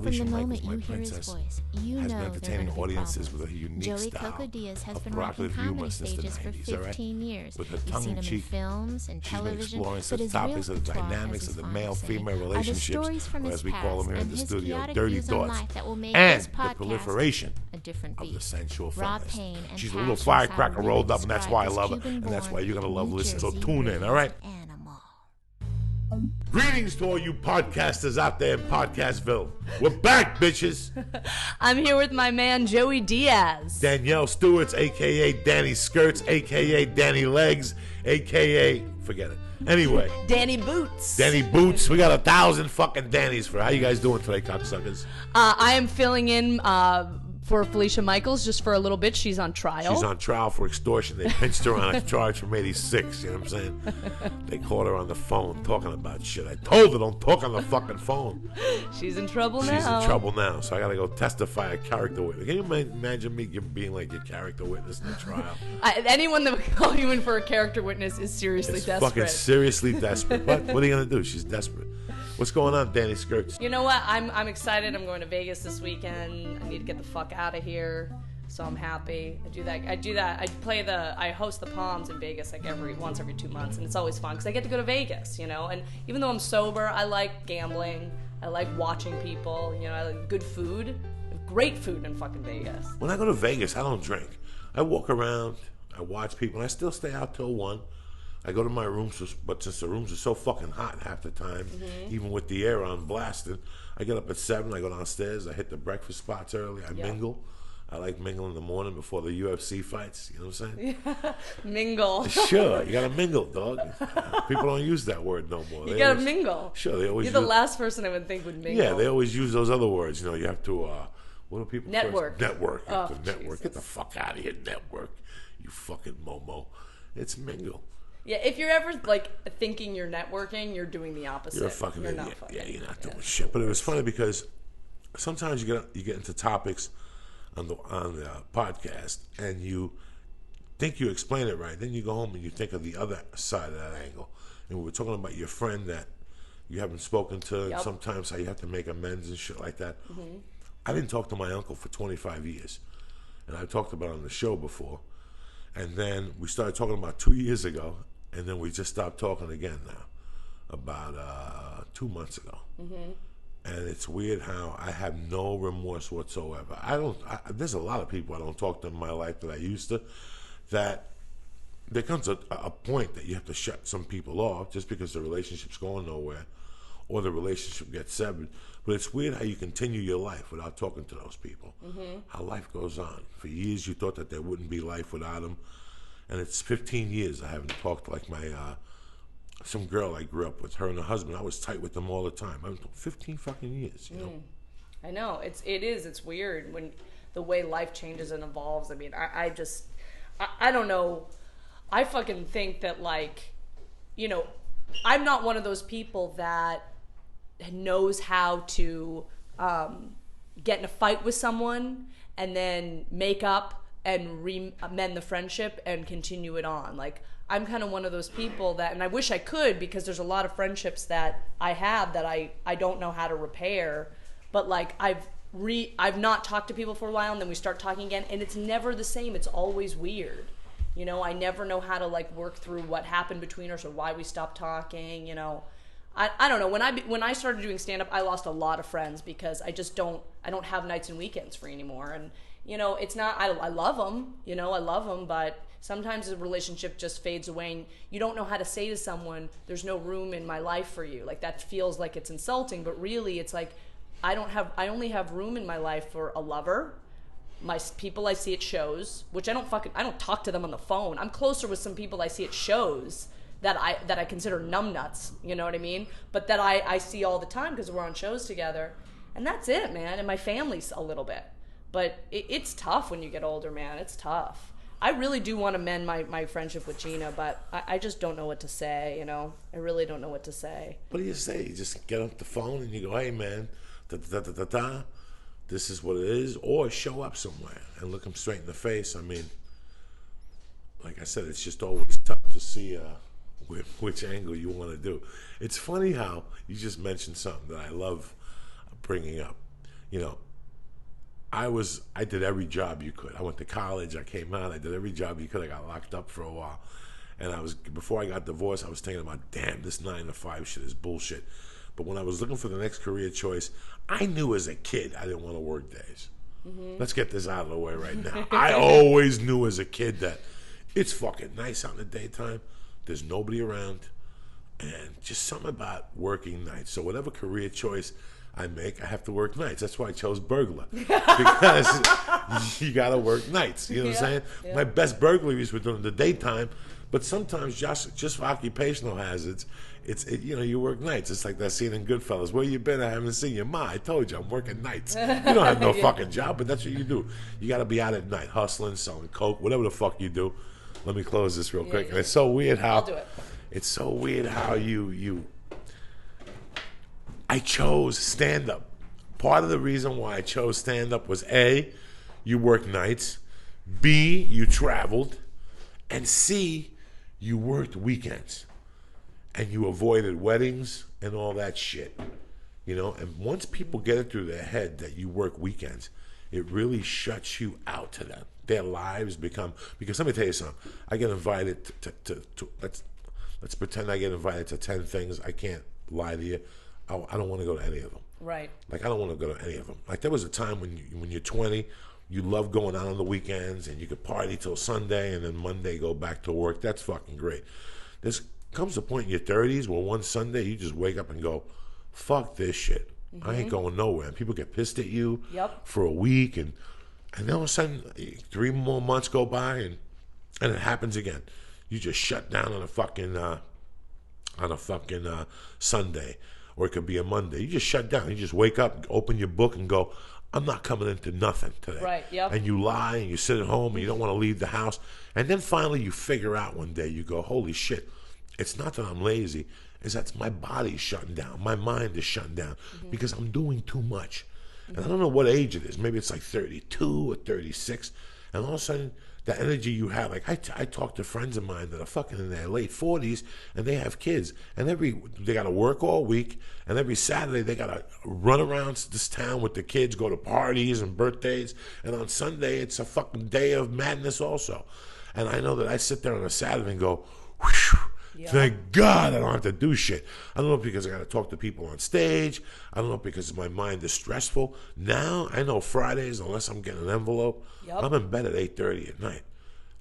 Felicia Michaels, my princess, voice, you has know been entertaining audiences with a Joey unique style Coco Diaz has of been provocative rocking humor comedy since the stages for 90s, all right? 15 years. With her You've seen him in tongue-in-cheek, films and she's been television, exploring but such his topics real as the patois, dynamics as of the he's fond of male-female saying, are the relationships, stories from or his as we call them past here in and the his studio, chaotic dirty views on thoughts, life that will make and this the podcast proliferation a different of the beast. sensual Raw feminist. pain and She's a little passions firecracker really rolled up, and that's why I love her, describe and this that's why you're going to love New listening. So Jersey tune in, all right? animal. Greetings to all you podcasters out there in Podcastville. We're back, bitches. I'm here with my man, Joey Diaz. Danielle Stewart, a.k.a. Dani Skirts, a.k.a. Danny Legs, a.k.a. forget it. Anyway. Dani Boots. Dani Boots. We got 1,000 fucking Dannys for her. How you guys doing today, cocksuckers? I am filling in for Felicia Michaels just for a little bit. She's on trial. She's on trial for extortion. They pinched her on a charge from 86. You know what I'm saying? They caught her on the phone talking about shit. I told her, don't talk on the fucking phone. She's in trouble now. She's in trouble now. So I got to go testify a character witness. Can you imagine me being like your character witness in the trial? Anyone that would call you in for a character witness is seriously desperate. Fucking seriously desperate. But what are you going to do? She's desperate. What's going on, Dani Skirts? You know what? I'm excited. I'm going to Vegas this weekend. I need to get the fuck out of here. So I'm happy. I do that. I host the Palms in Vegas like once every 2 months, and it's always fun because I get to go to Vegas, you know. And even though I'm sober, I like gambling. I like watching people. You know, I like good food. Great food in fucking Vegas. When I go to Vegas, I don't drink. I walk around. I watch people. And I still stay out till 1. I go to my room, but since the rooms are so fucking hot half the time, even with the air on blasted, I get up at 7, I go downstairs, I hit the breakfast spots early, I mingle. I like mingle in the morning before the UFC fights, you know what I'm saying? Yeah, mingle. Sure, you gotta mingle, dog. People don't use that word no more. You gotta mingle. Sure, they always You're the last person I would think would mingle. Yeah, they always use those other words, you know, you have to, what do people network. First? Network. You have to network. Jesus. Get the fuck out of here, network. You fucking momo. It's mingle. Yeah, if you're ever like thinking you're networking, you're doing the opposite. You're a fucking idiot. Not fucking, yeah, you're not doing shit. But it was funny because sometimes you get into topics on the podcast and you think you explain it right. Then you go home and you think of the other side of that angle. And we were talking about your friend that you haven't spoken to. Yep. Sometimes how you have to make amends and shit like that. I didn't talk to my uncle for 25 years, and I talked about it on the show before. And then we started talking about 2 years ago. And then we just stopped talking again now, about 2 months ago. And it's weird how I have no remorse whatsoever. There's a lot of people I don't talk to in my life that I used to, that there comes a point that you have to shut some people off just because the relationship's going nowhere or the relationship gets severed. But it's weird how you continue your life without talking to those people, how life goes on. For years you thought that there wouldn't be life without them. And it's 15 years I haven't talked like my, some girl I grew up with, her and her husband. I was tight with them all the time. I was 15 fucking years, you know? I know. It's weird when the way life changes and evolves. I mean, I don't know. I fucking think that, like, you know, I'm not one of those people that knows how to get in a fight with someone and then make up and mend the friendship and continue it on. Like, I'm kind of one of those people that, and I wish I could, because there's a lot of friendships that I have that I don't know how to repair. But like, I've not talked to people for a while, and then we start talking again, and it's never the same. It's always weird. You know, I never know how to like work through what happened between us or why we stopped talking. You know, I don't know. When I started doing stand up, I lost a lot of friends because I don't have nights and weekends free anymore. And you know, it's not, I love them, you know, I love them, but sometimes the relationship just fades away and you don't know how to say to someone, there's no room in my life for you. Like, that feels like it's insulting, but really it's like, I only have room in my life for a lover, my people I see at shows, which I don't talk to them on the phone. I'm closer with some people I see at shows that I consider numbnuts, you know what I mean? But that I see all the time because we're on shows together. And that's it, man. And my family's a little bit. But it's tough when you get older, man. It's tough. I really do want to mend my friendship with Gina, but I just don't know what to say, you know? I really don't know what to say. What do you say? You just get off the phone and you go, hey, man, da-da-da-da-da, this is what it is. Or show up somewhere and look them straight in the face. I mean, like I said, it's just always tough to see which angle you want to do. It's funny how you just mentioned something that I love bringing up. you know, I did every job you could. I went to college, I came out, I did every job you could. I got locked up for a while. And before I got divorced, I was thinking about, damn, this 9 to 5 shit is bullshit. But when I was looking for the next career choice, I knew as a kid I didn't want to work days. Let's get this out of the way right now. I always knew as a kid that it's fucking nice out in the daytime. There's nobody around. And just something about working nights. So whatever career choice I make, I have to work nights. That's why I chose burglar. Because you got to work nights. You know what I'm saying? Yeah. My best burglaries were during the daytime. But sometimes just for occupational hazards, you work nights. It's like that scene in Goodfellas. Where you been? I haven't seen you. Ma, I told you I'm working nights. You don't have no fucking job, but that's what you do. You got to be out at night, hustling, selling coke, whatever the fuck you do. Let me close this real quick. And it's so weird how... I'll do it. It's so weird how I chose stand-up. Part of the reason why I chose stand-up was A, you work nights, B, you traveled, and C, you worked weekends. And you avoided weddings and all that shit. You know, and once people get it through their head that you work weekends, it really shuts you out to them. Their lives become, because let me tell you something, I get invited to let's pretend I get invited to 10 things. I can't lie to you. I don't want to go to any of them. Right. Like, I don't want to go to any of them. Like, there was a time when you're 20, you love going out on the weekends and you could party till Sunday and then Monday go back to work. That's fucking great. There's comes a point in your 30s where one Sunday you just wake up and go, fuck this shit. I ain't going nowhere. And people get pissed at you for a week and then all of a sudden 3 more months go by and it happens again. You just shut down on a fucking Sunday, or it could be a Monday. You just shut down. You just wake up, open your book, and go, I'm not coming into nothing today. Right. Yep. And you lie and you sit at home and you don't want to leave the house. And then finally you figure out one day, you go, holy shit, it's not that I'm lazy, it's that my body's shutting down. My mind is shutting down because I'm doing too much. And I don't know what age it is. Maybe it's like 32 or 36. And all of a sudden, the energy you have, like I talk to friends of mine that are fucking in their late 40s and they have kids. And they got to work all week. And every Saturday, they got to run around this town with the kids, go to parties and birthdays. And on Sunday, it's a fucking day of madness also. And I know that I sit there on a Saturday and go, whew, thank God I don't have to do shit. I don't know if because I got to talk to people on stage. I don't know if because my mind is stressful. Now, I know Fridays, unless I'm getting an envelope, I'm in bed at 8:30 at night.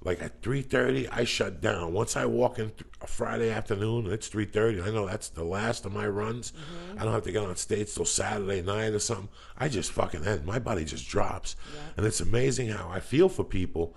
Like at 3:30, I shut down. Once I walk in a Friday afternoon, it's 3:30. I know that's the last of my runs. I don't have to get on stage till Saturday night or something. I just fucking end. My body just drops. And it's amazing how I feel for people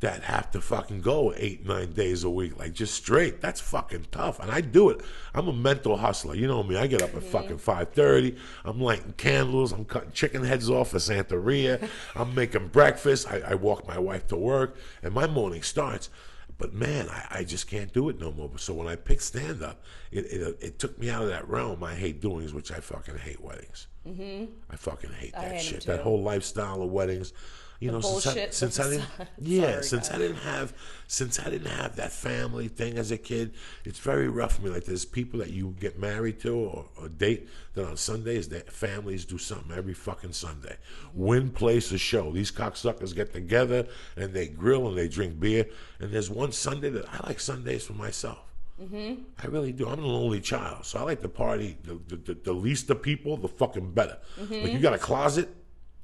that have to fucking go 8-9 days a week, like just straight. That's fucking tough. And I do it. I'm a mental hustler. You know me. I get up at fucking 5:30. I'm lighting candles. I'm cutting chicken heads off for Santeria. I'm making breakfast. I walk my wife to work, and my morning starts. But man, I just can't do it no more. So when I picked stand-up, it took me out of that realm I hate doings, which I fucking hate weddings. I fucking hate that shit. That whole lifestyle of weddings. You know, since I didn't have that family thing as a kid, it's very rough for me. Like there's people that you get married to or date that on Sundays, their families do something every fucking Sunday. Win, place, a show. These cocksuckers get together and they grill and they drink beer. And there's one Sunday that I like Sundays for myself. I really do. I'm an only child, so I like to party. The least the people, the fucking better. Like you got a closet.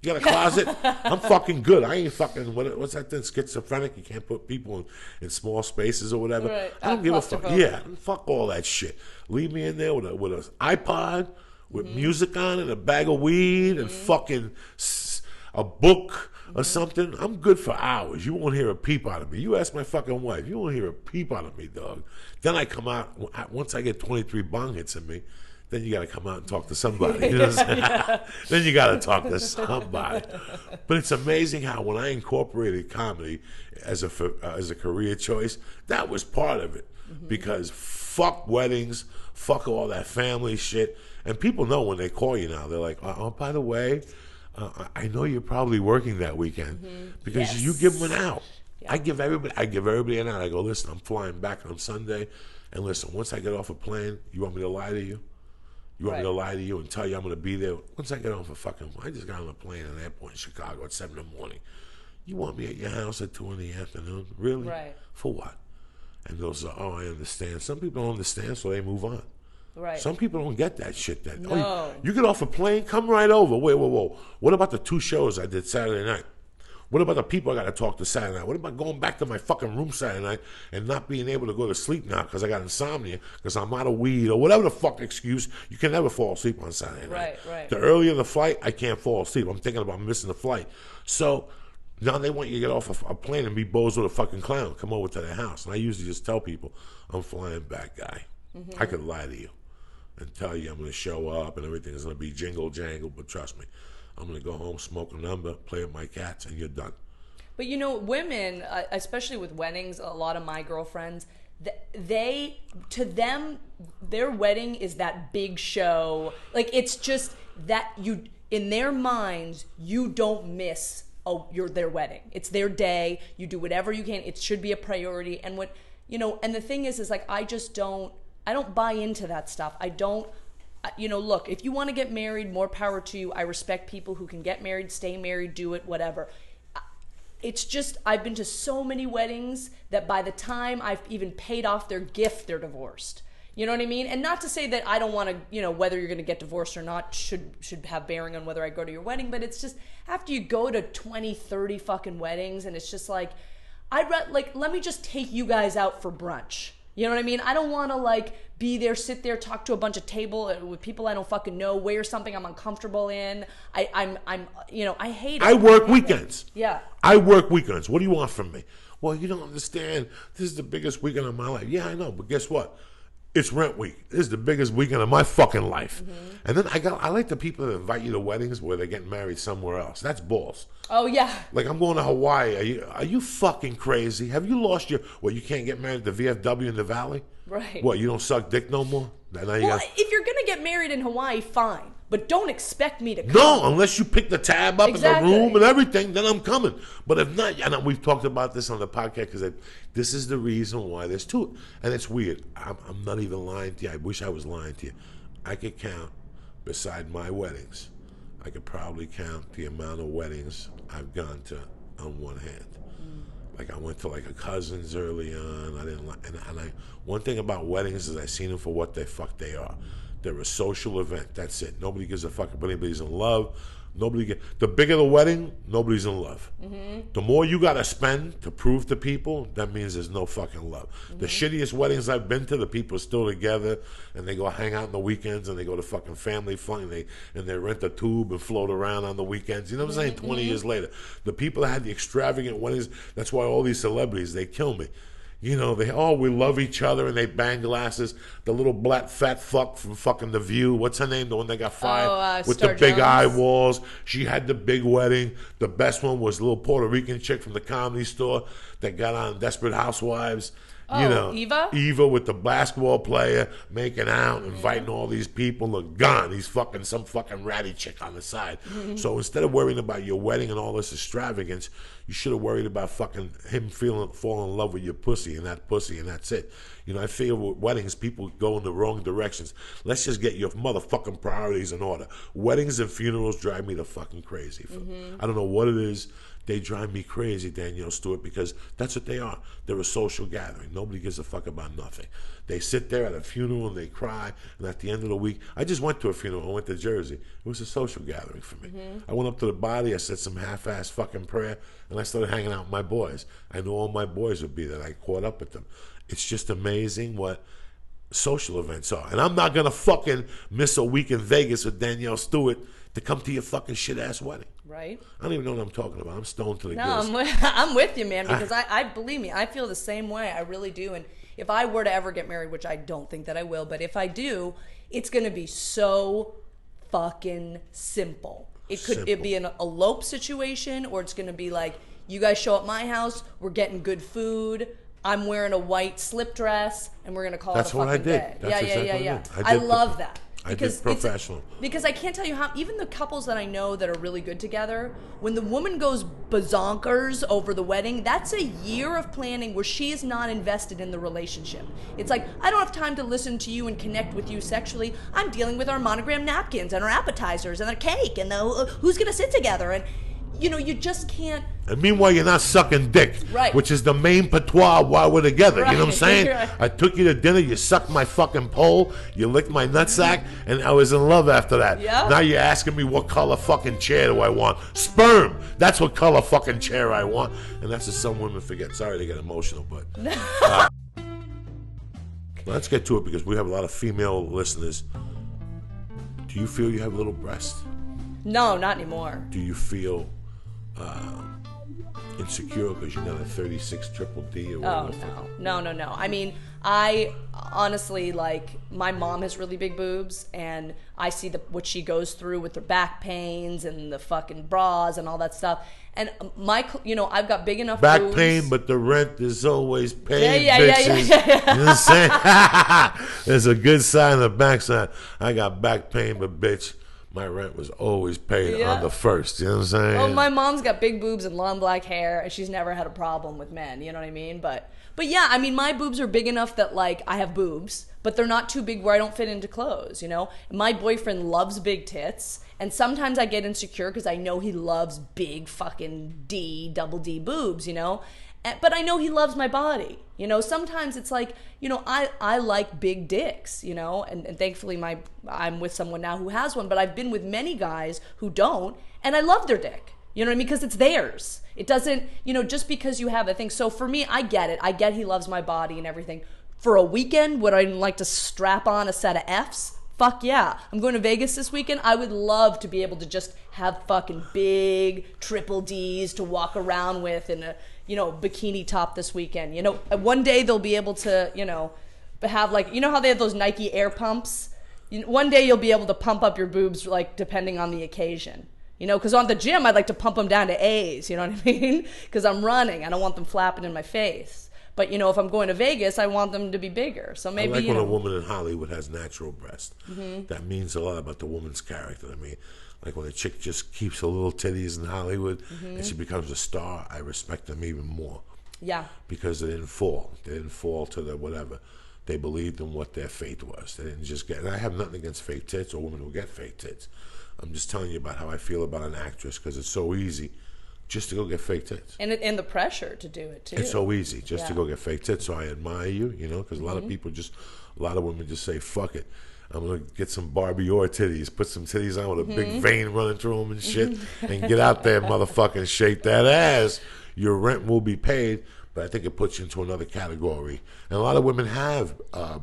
You got a closet? I'm fucking good. I ain't fucking, what's that thing, schizophrenic? You can't put people in small spaces or whatever. Right. I don't give a fuck. Yeah, fuck all that shit. Leave me in there with an iPod, with music on it, a bag of weed, and fucking a book or something. I'm good for hours. You won't hear a peep out of me. You ask my fucking wife. You won't hear a peep out of me, dog. Then I come out, once I get 23 bong hits in me, then you got to come out and talk to somebody. You know what I'm saying? Then you got to talk to somebody. But it's amazing how when I incorporated comedy as a career choice, that was part of it. Because fuck weddings, fuck all that family shit. And people know when they call you now, they're like, oh, by the way, I know you're probably working that weekend because you give them an out. Yeah. I give everybody an out. I go, listen, I'm flying back on Sunday, and listen, once I get off a plane, you want me to lie to you? You want me to lie to you and tell you I'm going to be there? Once I get off I just got on a plane at an airport in Chicago at 7 in the morning. You want me at your house at 2 in the afternoon? Really? Right. For what? And they'll say, oh, I understand. Some people don't understand, so they move on. Right. Some people don't get that shit. No. Oh, you get off a plane, come right over. Wait, whoa. What about the 2 shows I did Saturday night? What about the people I got to talk to Saturday night? What about going back to my fucking room Saturday night and not being able to go to sleep now because I got insomnia, because I'm out of weed, or whatever the fuck excuse? You can never fall asleep on Saturday night. Right. The earlier the flight, I can't fall asleep. I'm thinking about missing the flight. So now they want you to get off a plane and be bozo with a fucking clown. Come over to their house. And I usually just tell people, I'm flying back, guy. Mm-hmm. I could lie to you and tell you I'm going to show up and everything is going to be jingle jangle, but trust me, I'm going to go home, smoke a number, play with my cats, and you're done. But you know, women, especially with weddings, a lot of my girlfriends, to them, their wedding is that big show. Like, it's just that in their minds, you don't miss their wedding. It's their day. You do whatever you can. It should be a priority. And and the thing is like, I don't buy into that stuff. I don't, look, if you want to get married, more power to you. I respect people who can get married, stay married, do it, whatever. It's just, I've been to so many weddings that by the time I've even paid off their gift, they're divorced. You know what I mean? And not to say that I don't want to, whether you're going to get divorced or not should have bearing on whether I go to your wedding, but it's just, after you go to 20, 30 fucking weddings, and it's just like, let me just take you guys out for brunch. You know what I mean? I don't want to be there, sit there, talk to a bunch of with people I don't fucking know, wear something I'm uncomfortable in. I hate it. I work weekends. Yeah. I work weekends. What do you want from me? Well, you don't understand. This is the biggest weekend of my life. Yeah, I know, but guess what? It's rent week. This is the biggest weekend of my fucking life. Mm-hmm. And then I like the people that invite you to weddings where they're getting married somewhere else. That's balls. Oh, yeah. Like, I'm going to Hawaii. Are you fucking crazy? Have you lost you can't get married at the VFW in the Valley? Right. What, you don't suck dick no more? If you're going to get married in Hawaii, fine. But don't expect me to come. No, unless you pick the tab up in the room and everything, then I'm coming. But if not, and we've talked about this on the podcast, because this is the reason why there's two. And it's weird. I'm not even lying to you. I wish I was lying to you. I could count, beside my weddings, I could probably count the amount of weddings I've gone to on one hand. Like, I went to a cousin's early on. I didn't like, and one thing about weddings is I seen them for what they are. They're a social event. That's it. Nobody gives a fuck if anybody's in love. The bigger the wedding, nobody's in love. Mm-hmm. The more you got to spend to prove to people, that means there's no fucking love. Mm-hmm. The shittiest weddings I've been to, the people are still together, and they go hang out on the weekends, and they go to fucking family fun, and they rent a tube and float around on the weekends. You know what I'm saying? 20 years later. The people that had the extravagant weddings, that's why all these celebrities, they kill me. We love each other, and they bang glasses. The little black fat fuck from fucking The View. What's her name? The one that got fired with the big eyeballs. She had the big wedding. The best one was a little Puerto Rican chick from the Comedy Store that got on Desperate Housewives. Eva? Eva with the basketball player making out, inviting all these people. Look, gone. He's fucking some fucking ratty chick on the side. Mm-hmm. So instead of worrying about your wedding and all this extravagance, you should have worried about fucking him falling in love with your pussy, and that's it. I feel with weddings, people go in the wrong directions. Let's just get your motherfucking priorities in order. Weddings and funerals drive me the fucking crazy. Mm-hmm. I don't know what it is. They drive me crazy, Danielle Stewart, because that's what they are. They're a social gathering. Nobody gives a fuck about nothing. They sit there at a funeral and they cry, and at the end of the week, I just went to a funeral. I went to Jersey. It was a social gathering for me. Mm-hmm. I went up to the body, I said some half-ass fucking prayer, and I started hanging out with my boys. I knew all my boys would be there. I caught up with them. It's just amazing what social events are. And I'm not going to fucking miss a week in Vegas with Danielle Stewart to come to your fucking shit-ass wedding. Right. I don't even know what I'm talking about. I'm stoned to the gills. I'm with you, man, because I believe me, I feel the same way. I really do. And if I were to ever get married, which I don't think that I will, but if I do, it's going to be so fucking simple. It'd be an elope situation, or it's going to be like, you guys show up at my house, we're getting good food, I'm wearing a white slip dress, and we're going to call it a fucking day. That's exactly what I did. I love that. I did professional. Because I can't tell you how, even the couples that I know that are really good together, when the woman goes bazonkers over the wedding, that's a year of planning where she is not invested in the relationship. It's like, I don't have time to listen to you and connect with you sexually. I'm dealing with our monogram napkins and our appetizers and our cake and who's going to sit together. And, you know, you just can't. And meanwhile, you're not sucking dick, right? Which is the main patois while we're together. Right. You know what I'm saying? Right. I took you to dinner, you sucked my fucking pole, you licked my nutsack, and I was in love after that. Yeah. Now you're asking me what color fucking chair do I want? Sperm. That's what color fucking chair I want. And that's what some women forget. Sorry to get emotional, but let's get to it because we have a lot of female listeners. Do you feel you have little breasts? No, not anymore. Do you feel insecure because you're not a 36 triple D or whatever? Oh, no. I mean, I honestly, like, my mom has really big boobs, and I see what she goes through with her back pains and the fucking bras and all that stuff. And I've got big enough back boobs. pain, but the rent is always paid, Yeah. bitches. You know what I'm saying? There's a good side and a back side. I got back pain, but bitch, my rent was always paid on the first. You know what I'm saying? Well, my mom's got big boobs and long black hair, and she's never had a problem with men. You know what I mean? But yeah, I mean, my boobs are big enough that, like, I have boobs, but they're not too big where I don't fit into clothes, you know? My boyfriend loves big tits, and sometimes I get insecure because I know he loves big fucking double D boobs, you know? But I know he loves my body. You know, sometimes it's like, you know, I like big dicks, you know, and thankfully I'm with someone now who has one, but I've been with many guys who don't, and I love their dick. You know what I mean? Because it's theirs. It doesn't, you know, just because you have a thing. So for me, I get it. I get he loves my body and everything. For a weekend, would I like to strap on a set of Fs? Fuck yeah. I'm going to Vegas this weekend. I would love to be able to just have fucking big triple Ds to walk around with in a, you know, bikini top this weekend. You know, one day they'll be able to, you know, have, like, you know how they have those Nike air pumps? One day you'll be able to pump up your boobs, like, depending on the occasion. You know, because on the gym, I'd like to pump them down to A's, you know what I mean? Because I'm running. I don't want them flapping in my face. But, you know, if I'm going to Vegas, I want them to be bigger. So maybe, I like when a woman in Hollywood has natural breasts. Mm-hmm. That means a lot about the woman's character. I mean, like when a chick just keeps her little titties in Hollywood and she becomes a star, I respect them even more. Yeah. Because they didn't fall. They didn't fall to the whatever. They believed in what their fate was. They didn't just get, and I have nothing against fake tits or women who get fake tits. I'm just telling you about how I feel about an actress because it's so easy just to go get fake tits. And the pressure to do it, too. It's so easy just to go get fake tits. So I admire you, you know, because a lot of people a lot of women just say, fuck it. I'm going to get some Barbie or titties, put some titties on with a big vein running through them and shit, and get out there, motherfucking shake that ass. Your rent will be paid, but I think it puts you into another category. And a lot of women have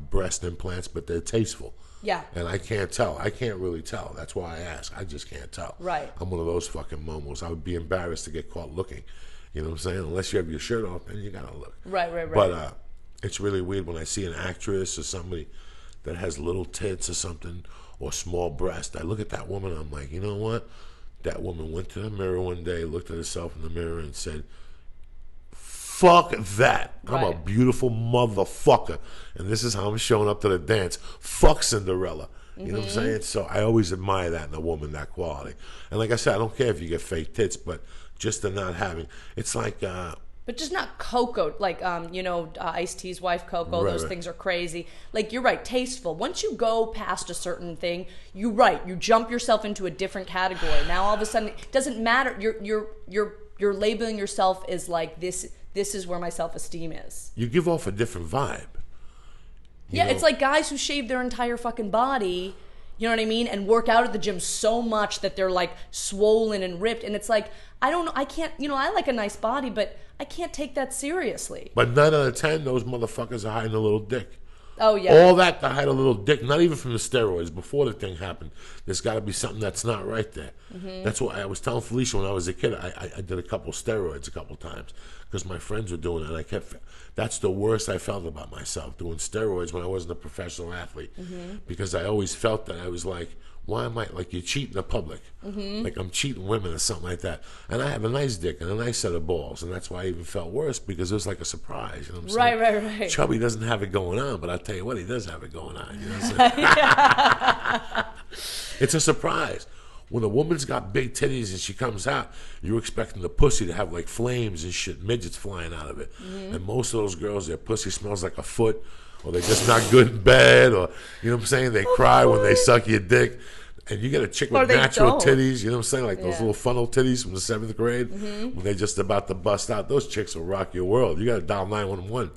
breast implants, but they're tasteful. Yeah. And I can't tell. I can't really tell. That's why I ask. I just can't tell. Right. I'm one of those fucking momos. I would be embarrassed to get caught looking. You know what I'm saying? Unless you have your shirt off, then you gotta look. Right. But it's really weird when I see an actress or somebody that has little tits or something or small breast. I look at that woman, I'm like, you know what? That woman went to the mirror one day, looked at herself in the mirror and said, fuck that. I'm a beautiful motherfucker. And this is how I'm showing up to the dance. Fuck Cinderella. You know what I'm saying? So I always admire that in a woman, that quality. And like I said, I don't care if you get fake tits, but just the not having. It's like... but just not Coco, like, you know, Ice-T's wife, Coco, those things are crazy. Like, you're right, tasteful. Once you go past a certain thing, you jump yourself into a different category. Now, all of a sudden, it doesn't matter. You're labeling yourself as, like, this is where my self-esteem is. You give off a different vibe. Yeah, it's like guys who shave their entire fucking body, you know what I mean, and work out at the gym so much that they're, like, swollen and ripped. And it's like, I don't know, I can't, you know, I like a nice body, but I can't take that seriously. But 9 out of 10, those motherfuckers are hiding a little dick. Oh, yeah. All that to hide a little dick, not even from the steroids. Before the thing happened, there's got to be something that's not right there. That's why I was telling Felicia when I was a kid, I did a couple steroids a couple times because my friends were doing it. And that's the worst I felt about myself, doing steroids when I wasn't a professional athlete. Because I always felt that I was like, Why am I, like, you're cheating the public? Like I'm cheating women or something like that. And I have a nice dick and a nice set of balls, and that's why I even felt worse, because it was like a surprise. You know what I'm saying? Right. Chubby doesn't have it going on, but I'll tell you what, he does have it going on. You know what I'm saying? It's a surprise. When a woman's got big titties and she comes out, you're expecting the pussy to have like flames and shit, midgets flying out of it. And most of those girls, their pussy smells like a foot, or they're just not good in bed, or, you know what I'm saying, they cry when they suck your dick. And you get a chick with natural titties, you know what I'm saying, like those little funnel titties from the 7th grade, when they're just about to bust out. Those chicks will rock your world. You got to dial 911.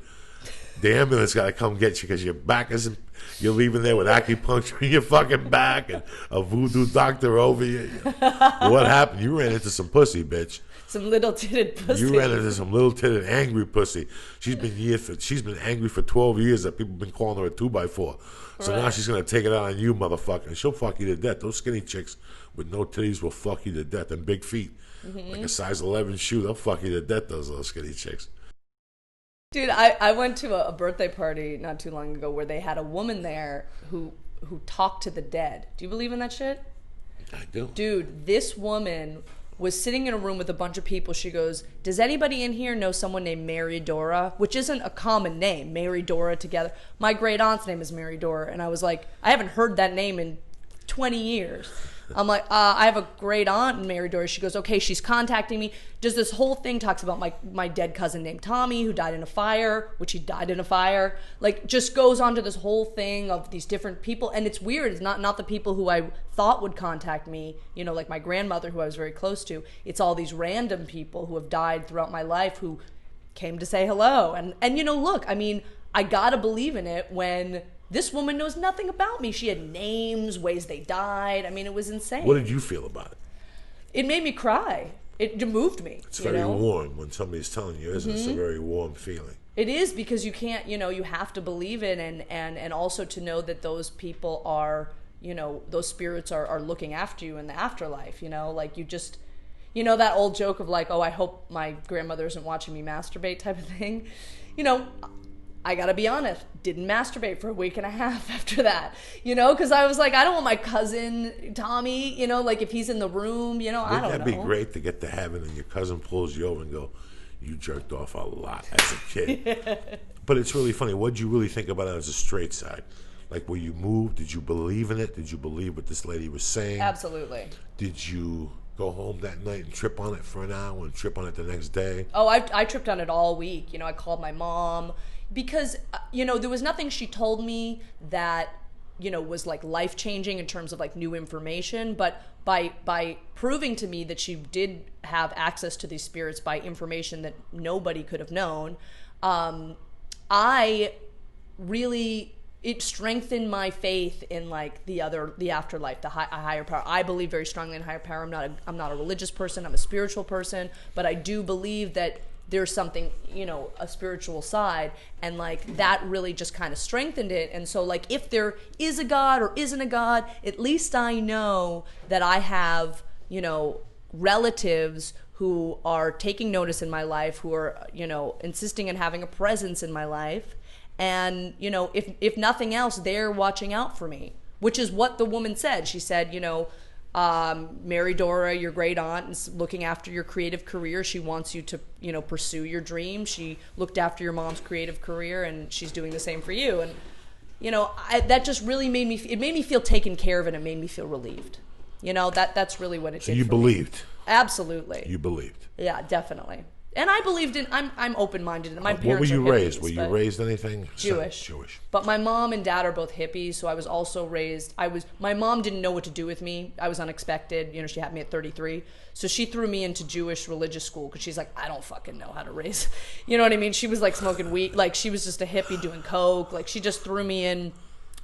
The ambulance got to come get you because your back isn't, you're leaving there with acupuncture in your fucking back and a voodoo doctor over you. What happened? You ran into some pussy, bitch. Some little titted pussy. You ran into some little titted angry pussy. She's been angry for 12 years that people have been calling her a 2x4. So now she's going to take it out on you, motherfucker. And she'll fuck you to death. Those skinny chicks with no titties will fuck you to death. And big feet. Like a size 11 shoe, they'll fuck you to death, those little skinny chicks. Dude, I went to a birthday party not too long ago where they had a woman there who talked to the dead. Do you believe in that shit? I do. Dude, this woman was sitting in a room with a bunch of people. She goes, does anybody in here know someone named Mary Dore? Which isn't a common name, Mary Dore together. My great aunt's name is Mary Dore. And I was like, I haven't heard that name in 20 years. I'm like, I have a great aunt, Mary Dore. She goes, okay, she's contacting me. Does this whole thing, talks about my dead cousin named Tommy, who died in a fire, which he died in a fire. Like, just goes on to this whole thing of these different people. And it's weird. It's not the people who I thought would contact me, you know, like my grandmother, who I was very close to. It's all these random people who have died throughout my life who came to say hello. And you know, look, I mean, I gotta believe in it when this woman knows nothing about me. She had names, ways they died. I mean, it was insane. What did you feel about it? It made me cry. It moved me. It's very warm when somebody's telling you, isn't it? It's a very warm feeling. It is, because you can't, you know, you have to believe it, and also to know that those people are, you know, those spirits are looking after you in the afterlife, you know, like you just, you know, that old joke of like, oh, I hope my grandmother isn't watching me masturbate type of thing. You know, I gotta be honest, didn't masturbate for a week and a half after that, you know, because I was like, I don't want my cousin Tommy, you know, like if he's in the room, you know, I don't know. Wouldn't that be great to get to heaven and your cousin pulls you over and go, you jerked off a lot as a kid. Yeah. But it's really funny. What did you really think about it as a straight side? Like, were you moved? Did you believe in it? Did you believe what this lady was saying? Absolutely. Did you go home that night and trip on it for an hour and trip on it the next day? Oh, I tripped on it all week. You know, I called my mom because, you know, there was nothing she told me that, you know, was like life-changing in terms of like new information, but by proving to me that she did have access to these spirits by information that nobody could have known, it strengthened my faith in like the afterlife, a higher power. I believe very strongly in higher power. I'm not a religious person. I'm a spiritual person, but I do believe that there's something, you know, a spiritual side, and like that really just kind of strengthened it. And so like if there is a God or isn't a God, at least I know that I have, you know, relatives who are taking notice in my life, who are, you know, insisting on having a presence in my life. And, you know, if nothing else, they're watching out for me, which is what the woman said. She said, you know, Mary Dore, your great aunt, is looking after your creative career. She wants you to, you know, pursue your dream. She looked after your mom's creative career, and she's doing the same for you. And, you know, that just really made me feel taken care of, and it made me feel relieved. You know, that's really what it did. So you believed? Absolutely. You believed? Yeah, definitely. And I believed in, I'm open-minded. My parents what were you are raised? hippies, Were you raised anything? Jewish. Jewish. But my mom and dad are both hippies, so I was also raised, my mom didn't know what to do with me. I was unexpected. You know, she had me at 33. So she threw me into Jewish religious school because she's like, I don't fucking know how to raise. You know what I mean? She was like smoking weed. Like she was just a hippie doing coke. Like she just threw me in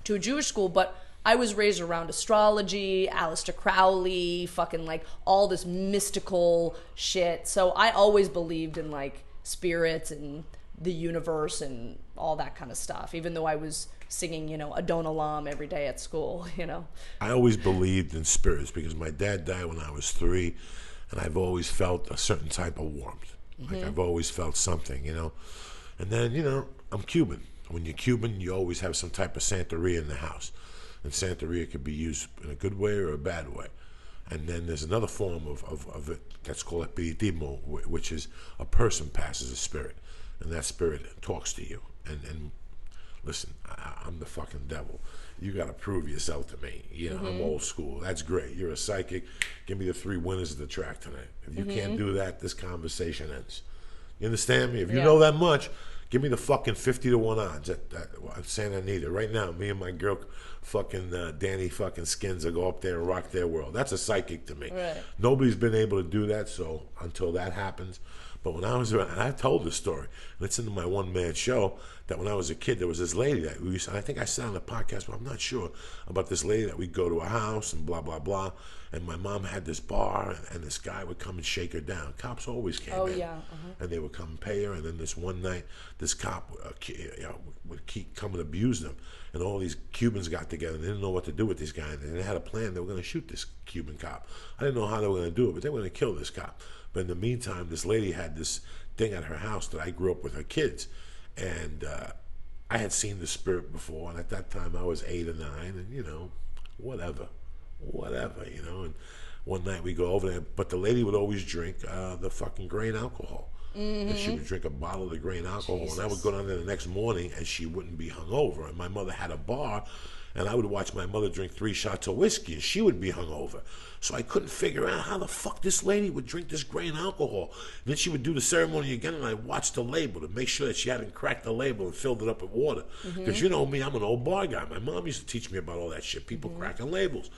to a Jewish school. But I was raised around astrology, Aleister Crowley, fucking like all this mystical shit. So I always believed in like spirits and the universe and all that kind of stuff, even though I was singing, you know, Adon Olam every day at school, you know. I always believed in spirits because my dad died when I was 3, and I've always felt a certain type of warmth. Like I've always felt something, you know. And then, you know, I'm Cuban. When you're Cuban, you always have some type of Santeria in the house. And Santeria could be used in a good way or a bad way. And then there's another form of it that's called espiritismo, which is a person passes a spirit, and that spirit talks to you. And listen, I'm the fucking devil. You got to prove yourself to me. You know, I'm old school. That's great. You're a psychic. Give me the 3 winners of the track tonight. If you can't do that, this conversation ends. You understand me? If you know that much, give me the fucking 50-1 odds at Santa Anita right now. Me and my girl, fucking Danny fucking Skins, will go up there and rock their world. That's a psychic to me. Right. Nobody's been able to do that. So until that happens, but when I was around, and I've told this story, and it's in my one-man show, that when I was a kid, there was this lady that we used to, I think I said on the podcast, but I'm not sure, about this lady that we'd go to her house and blah, blah, blah. And my mom had this bar, and this guy would come and shake her down. Cops always came in. And they would come and pay her. And then this one night, this cop would keep come and abuse them. And all these Cubans got together. They didn't know what to do with these guys. And they had a plan. They were going to shoot this Cuban cop. I didn't know how they were going to do it, but they were going to kill this cop. But in the meantime, this lady had this thing at her house that I grew up with her kids. And I had seen the spirit before. And at that time, I was 8 or 9. And, you know, whatever, you know. And one night we go over there. But the lady would always drink the fucking grain alcohol. And she would drink a bottle of the grain alcohol. Jesus. And I would go down there the next morning, and she wouldn't be hungover. And my mother had a bar. And I would watch my mother drink 3 shots of whiskey, and she would be hungover. So I couldn't figure out how the fuck this lady would drink this grain alcohol. And then she would do the ceremony again, and I watched the label to make sure that she hadn't cracked the label and filled it up with water. Because you know me, I'm an old bar guy. My mom used to teach me about all that shit, people cracking labels.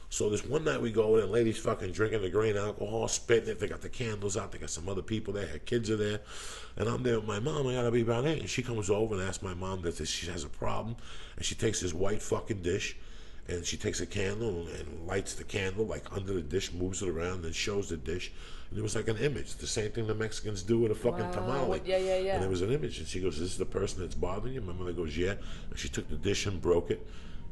So this one night we go over there, and ladies fucking drinking the grain alcohol, spitting it. They got the candles out. They got some other people there. Her kids are there. And I'm there with my mom. I got to be about 8. And she comes over and asks my mom that she has a problem. And she takes this white fucking dish, and she takes a candle and lights the candle, like under the dish, moves it around, and shows the dish. And it was like an image. The same thing the Mexicans do with a fucking tamale. Yeah. And there was an image. And she goes, "This is the person that's bothering you?" My mother goes, "Yeah." And she took the dish and broke it.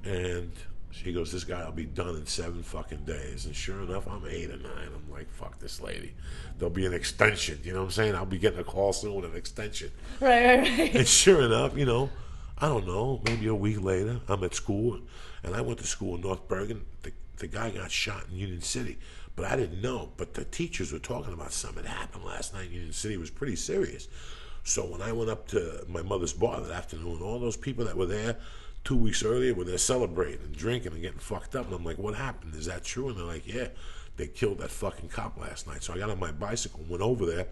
And she goes, "This guy will be done in 7 fucking days." And sure enough, I'm 8 or 9. I'm like, fuck this lady. There'll be an extension. You know what I'm saying? I'll be getting a call soon with an extension. Right. And sure enough, you know, I don't know, maybe a week later, I'm at school. And I went to school in North Bergen. The guy got shot in Union City. But I didn't know. But the teachers were talking about something that happened last night in Union City. It was pretty serious. So when I went up to my mother's bar that afternoon, all those people that were there 2 weeks earlier were there celebrating and drinking and getting fucked up. And I'm like, what happened? Is that true? And they're like, yeah, they killed that fucking cop last night. So I got on my bicycle and went over there.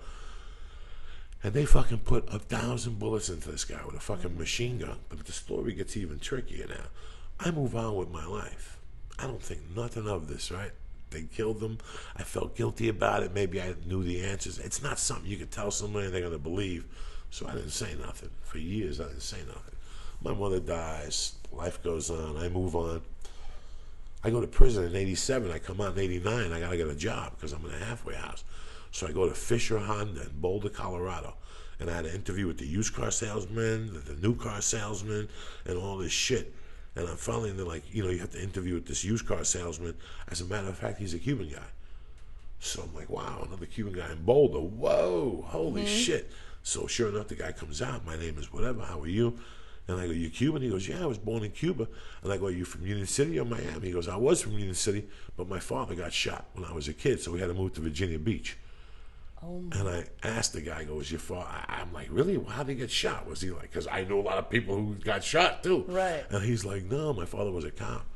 And they fucking put 1,000 bullets into this guy with a fucking machine gun. But the story gets even trickier now. I move on with my life. I don't think nothing of this, right? They killed them. I felt guilty about it. Maybe I knew the answers. It's not something you can tell somebody and they're going to believe. So I didn't say nothing. For years, I didn't say nothing. My mother dies. Life goes on. I move on. I go to prison in 87. I come out in 89. I got to get a job because I'm in a halfway house. So I go to Fisher Honda in Boulder, Colorado. And I had an interview with the used car salesman, the new car salesman, and all this shit. And I'm finally, they're like, you know, you have to interview with this used car salesman. As a matter of fact, he's a Cuban guy. So I'm like, wow, another Cuban guy in Boulder. Whoa, holy shit. So sure enough, the guy comes out. My name is whatever. How are you? And I go, you Cuban? He goes, yeah, I was born in Cuba. And I go, are you from Union City or Miami? He goes, I was from Union City, but my father got shot when I was a kid, so we had to move to Virginia Beach. And I asked the guy, I go, was your father? I'm like, really? How did he get shot? Was he like, because I knew a lot of people who got shot too. Right. And he's like, no, my father was a cop.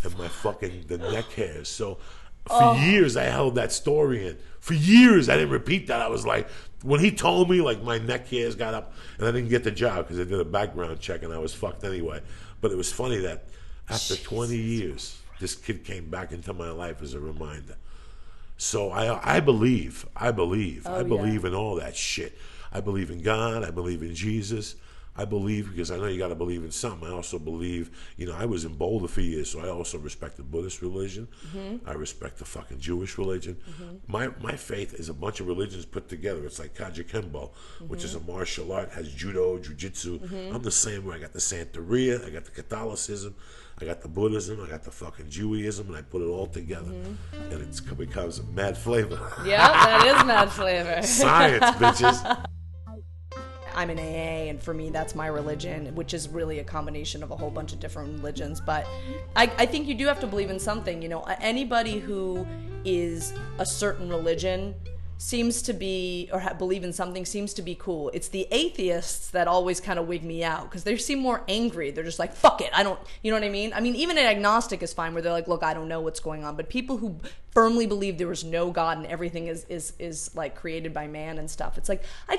And my fucking, the neck hairs. So for years, I held that story in. For years, I didn't repeat that. I was like, when he told me, like, my neck hairs got up, and I didn't get the job because I did a background check and I was fucked anyway. But it was funny that after 20 years, this kid came back into my life as a reminder. So I believe in all that shit. I believe in God. I believe in Jesus. I believe, because I know you got to believe in something. I also believe, you know, I was in Boulder for years, so I also respect the Buddhist religion. I respect the fucking Jewish religion. My faith is a bunch of religions put together. It's like Kajikembo, which is a martial art, has judo, jiu-jitsu. I'm the same way. I got the Santeria, I got the Catholicism, I got the Buddhism, I got the fucking Jewism, and I put it all together. And it becomes mad flavor. Yeah, that is mad flavor. Science, bitches. I'm in AA, and for me, that's my religion, which is really a combination of a whole bunch of different religions. But I think you do have to believe in something. You know, anybody who is a certain religion seems to be, or believe in something, seems to be cool. It's the atheists that always kind of wig me out, because they seem more angry. They're just like, fuck it, I don't, you know what I mean? I mean, even an agnostic is fine, where they're like, look, I don't know what's going on. But people who firmly believe there is no God and everything is like created by man and stuff, it's like, I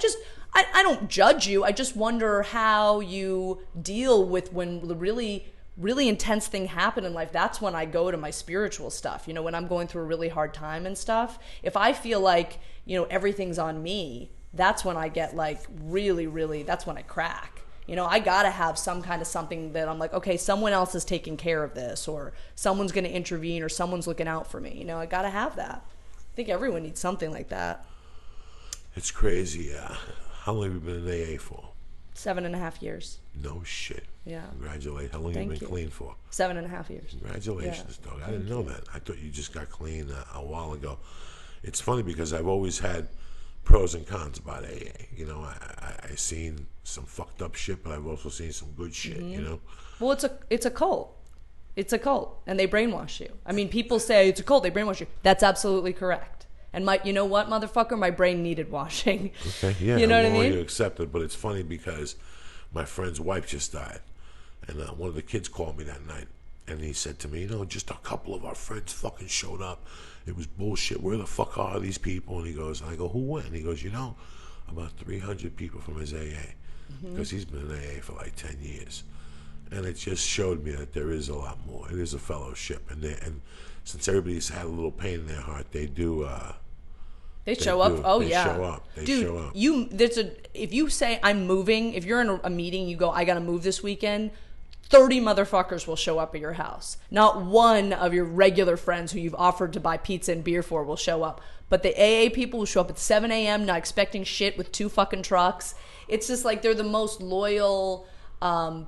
don't judge you. I just wonder how you deal with when the really intense thing happen in life. That's when I go to my spiritual stuff. You know, when I'm going through a really hard time and stuff, if I feel like, you know, everything's on me, that's when I get like really, that's when I crack. You know, I gotta have some kind of something that I'm like, okay, someone else is taking care of this, or someone's gonna intervene, or someone's looking out for me. You know, I gotta have that. I think everyone needs something like that. It's crazy. How long have you been in AA for? 7.5 years. No shit. Yeah. Congratulations. How long have you been clean for? 7.5 years. Congratulations, Doug. I didn't know that. I thought you just got clean a while ago. It's funny because I've always had pros and cons about AA. You know, I've seen some fucked up shit, but I've also seen some good shit, you know? Well, it's a cult. It's a cult, and they brainwash you. I mean, people say it's a cult, they brainwash you. That's absolutely correct. And you know what, motherfucker? My brain needed washing. Okay, yeah. You know what I mean? You accept it, but it's funny because my friend's wife just died, and one of the kids called me that night, and he said to me, you know, just a couple of our friends fucking showed up. It was bullshit. Where the fuck are these people? And he goes, I go, who went? And he goes, you know, about 300 people from his AA, because he's been in AA for like 10 years. And it just showed me that there is a lot more. It is a fellowship, and since everybody's had a little pain in their heart, they do. They show up. Oh, they yeah. show up. They Dude, show up. If you say I'm moving, if you're in a meeting, you go, I gotta move this weekend, 30 motherfuckers will show up at your house. Not one of your regular friends who you've offered to buy pizza and beer for will show up. But the AA people will show up at 7 a.m. not expecting shit with 2 fucking trucks. It's just like they're the most loyal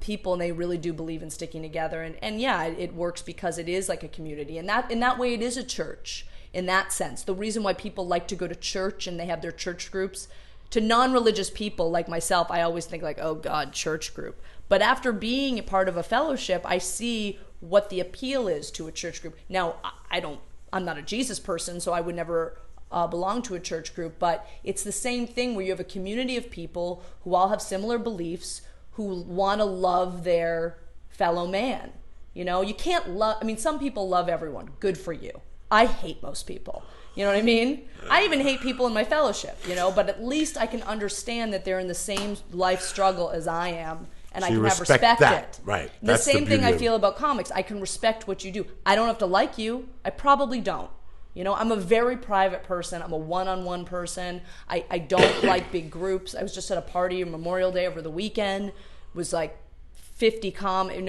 people, and they really do believe in sticking together. And yeah, it works because it is like a community. And in that way, it is a church. In that sense, the reason why people like to go to church and they have their church groups, to non-religious people like myself, I always think like, oh God, church group. But after being a part of a fellowship, I see what the appeal is to a church group. Now, I'm not a Jesus person, so I would never belong to a church group, but it's the same thing where you have a community of people who all have similar beliefs, who want to love their fellow man. You know, you can't love, I mean, some people love everyone. Good for you. I hate most people. You know what I mean? I even hate people in my fellowship, you know, but at least I can understand that they're in the same life struggle as I am, and I can have respect it. Right. The same thing I feel about comics. I can respect what you do. I don't have to like you. I probably don't. You know, I'm a very private person. I'm a one-on-one person. I don't like big groups. I was just at a party on Memorial Day over the weekend. It was like 50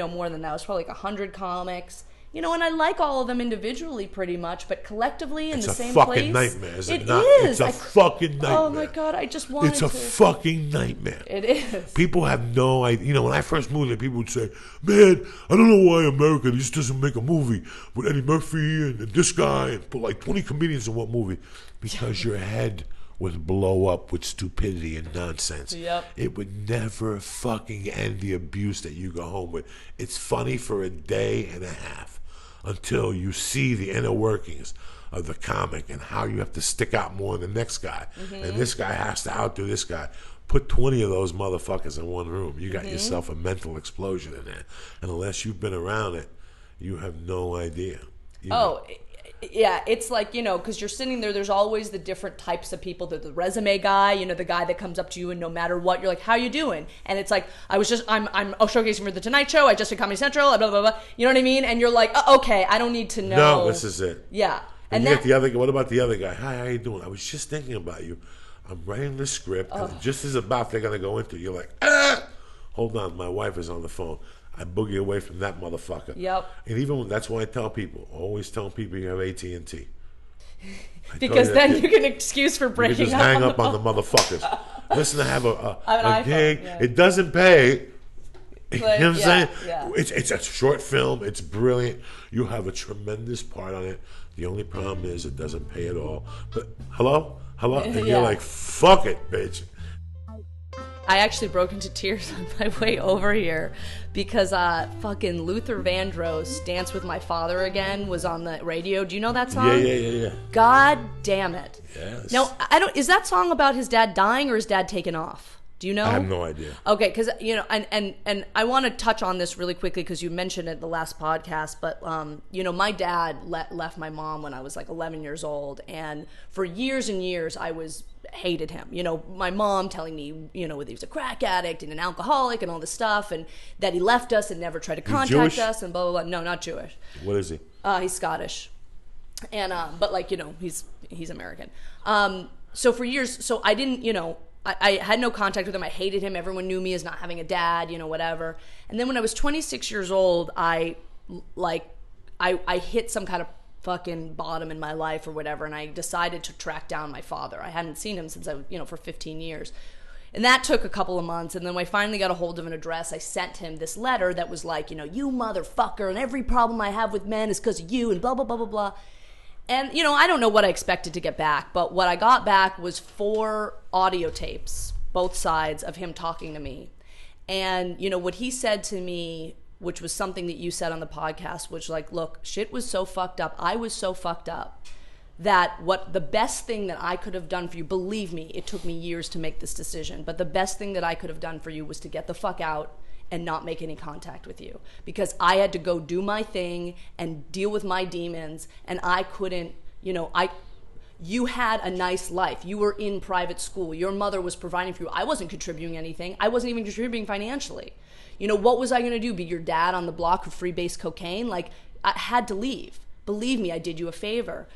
more than that. It was probably like 100 comics. You know, and I like all of them individually pretty much, but collectively in the same place. It's a fucking nightmare, is it not? Is. It's a fucking nightmare. Oh my God, I just wanted to. It's a fucking nightmare. It is. People have no idea. You know, when I first moved there, people would say, man, I don't know why America just doesn't make a movie with Eddie Murphy and this guy and put like 20 comedians in one movie. Because your head would blow up with stupidity and nonsense. Yep. It would never fucking end the abuse that you go home with. It's funny for a day and a half, until you see the inner workings of the comic and how you have to stick out more than the next guy. And this guy has to outdo this guy. Put 20 of those motherfuckers in one room. You got yourself a mental explosion in there. And unless you've been around it, you have no idea. Yeah, it's like, you know, because you're sitting there, there's always the different types of people. The resume guy, you know, the guy that comes up to you and no matter what, you're like, how you doing? And it's like, I'm showcasing for The Tonight Show, I just did Comedy Central, blah, blah, blah. You know what I mean? And you're like, okay, I don't need to know. No, this is it. Yeah. And you get the other guy. What about the other guy? Hi, how you doing? I was just thinking about you. I'm writing the script, and just as about they're going to go into it, you're like, hold on, my wife is on the phone. I boogie away from that motherfucker. Yep. And even that's why I tell people, always tell people you have AT&T. Because then you can excuse for breaking up. You just hang up on the motherfuckers. Listen, I have a gig. Yeah. It doesn't pay. You know what I'm saying? Yeah. It's a short film. It's brilliant. You have a tremendous part on it. The only problem is it doesn't pay at all. But hello? And you're like, fuck it, bitch. actually broke into tears on my way over here because fucking Luther Vandross, Dance with My Father Again, was on the radio. Do you know that song? Yeah. God damn it. Yes. Now, is that song about his dad dying or his dad taking off? Do you know? I have no idea. Okay, because, you know, and I want to touch on this really quickly because you mentioned it in the last podcast, but, you know, my dad left my mom when I was like 11 years old, and for years and years I hated him. You know, my mom telling me, you know, that he was a crack addict and an alcoholic and all this stuff, and that he left us and never tried to contact us and blah, blah, blah. No, not Jewish. What is he? He's Scottish. And, but like, you know, he's American. So for years, so I didn't, you know, I had no contact with him. I hated him. Everyone knew me as not having a dad, you know, whatever. And then when I was 26 years old, I hit some kind of fucking bottom in my life or whatever, and I decided to track down my father. I hadn't seen him since for 15 years. And that took a couple of months, and then when I finally got a hold of an address, I sent him this letter that was like, you know, you motherfucker, and every problem I have with men is because of you, and blah, blah, blah, blah, blah. And, you know, I don't know what I expected to get back, but what I got back was 4 audio tapes, both sides, of him talking to me. And, you know, what he said to me, which was something that you said on the podcast, which like, look, shit was so fucked up. I was so fucked up that what the best thing that I could have done for you, believe me, it took me years to make this decision, but the best thing that I could have done for you was to get the fuck out and not make any contact with you, because I had to go do my thing and deal with my demons, and I couldn't, you know, you had a nice life. You were in private school. Your mother was providing for you. I wasn't contributing anything. I wasn't even contributing financially. You know, what was I going to do? Be your dad on the block who freebase cocaine? Like, I had to leave. Believe me, I did you a favor.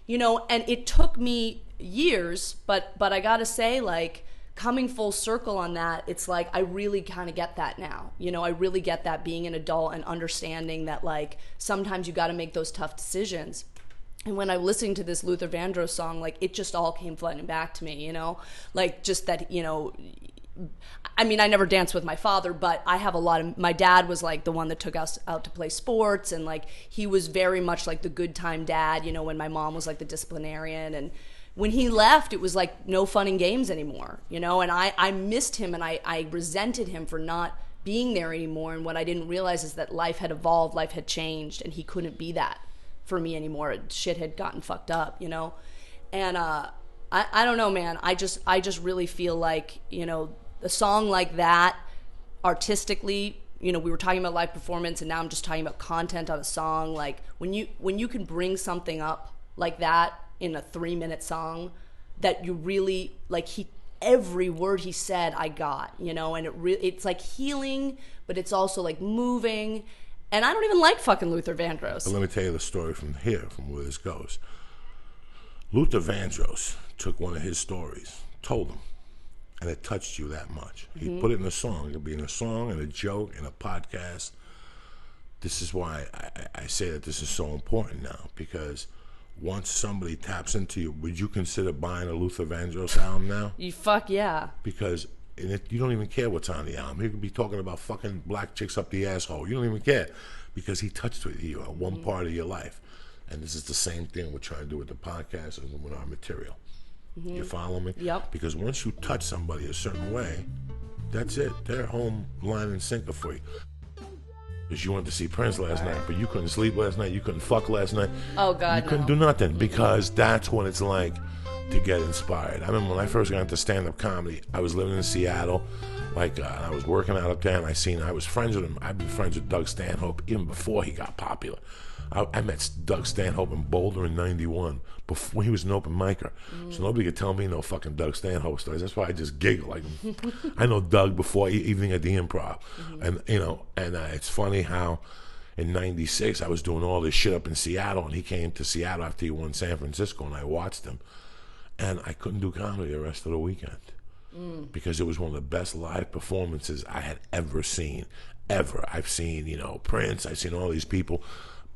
You know, and it took me years, but I got to say, like, coming full circle on that, it's like I really kind of get that now. You know, I really get that, being an adult and understanding that, like, sometimes you got to make those tough decisions. And when I was listening to this Luther Vandross song, like, it just all came flooding back to me, you know? Like, just that, you know, I mean, I never danced with my father, but I have a lot of, my dad was like the one that took us out to play sports, and like, he was very much like the good time dad, you know, when my mom was like the disciplinarian. And when he left, it was like no fun and games anymore, you know? And I missed him, and I resented him for not being there anymore. And what I didn't realize is that life had evolved, life had changed, and he couldn't be that for me anymore. Shit had gotten fucked up, you know? And I don't know, man. I just really feel like, you know, a song like that, artistically, you know, we were talking about live performance, and now I'm just talking about content on a song. Like, when you can bring something up like that in a 3-minute song, that you really, like, every word he said, I got, you know, and it's like healing, but it's also like moving. And I don't even like fucking Luther Vandross. But let me tell you the story from where this goes. Luther Vandross took one of his stories, told him, and it touched you that much. Mm-hmm. He put it in a song. It could be in a song, in a joke, in a podcast. This is why I say that this is so important now, because once somebody taps into you, would you consider buying a Luther Vandross album now? You fuck yeah. Because you don't even care what's on the album. He could be talking about fucking black chicks up the asshole. You don't even care, because he touched with you at one part of your life. And this is the same thing we're trying to do with the podcast and with our material. Mm-hmm. You follow me? Yep. Because once you touch somebody a certain way, that's it. They're home line and sinker for you. Because you went to see Prince last night, but you couldn't sleep last night. You couldn't fuck last night. Oh, God, you couldn't do nothing, because that's what it's like to get inspired. I remember when I first got into stand-up comedy, I was living in Seattle, I was working out up there, and I was friends with him. I've been friends with Doug Stanhope even before he got popular. I met Doug Stanhope in Boulder in '91 before he was an open micer. So nobody could tell me no fucking Doug Stanhope stories. That's why I just giggle. Like, I know Doug before Evening at the Improv. And, you know, it's funny how in '96 I was doing all this shit up in Seattle, and he came to Seattle after he won San Francisco, and I watched him. And I couldn't do comedy the rest of the weekend because it was one of the best live performances I had ever seen, ever. I've seen, you know, Prince, I've seen all these people,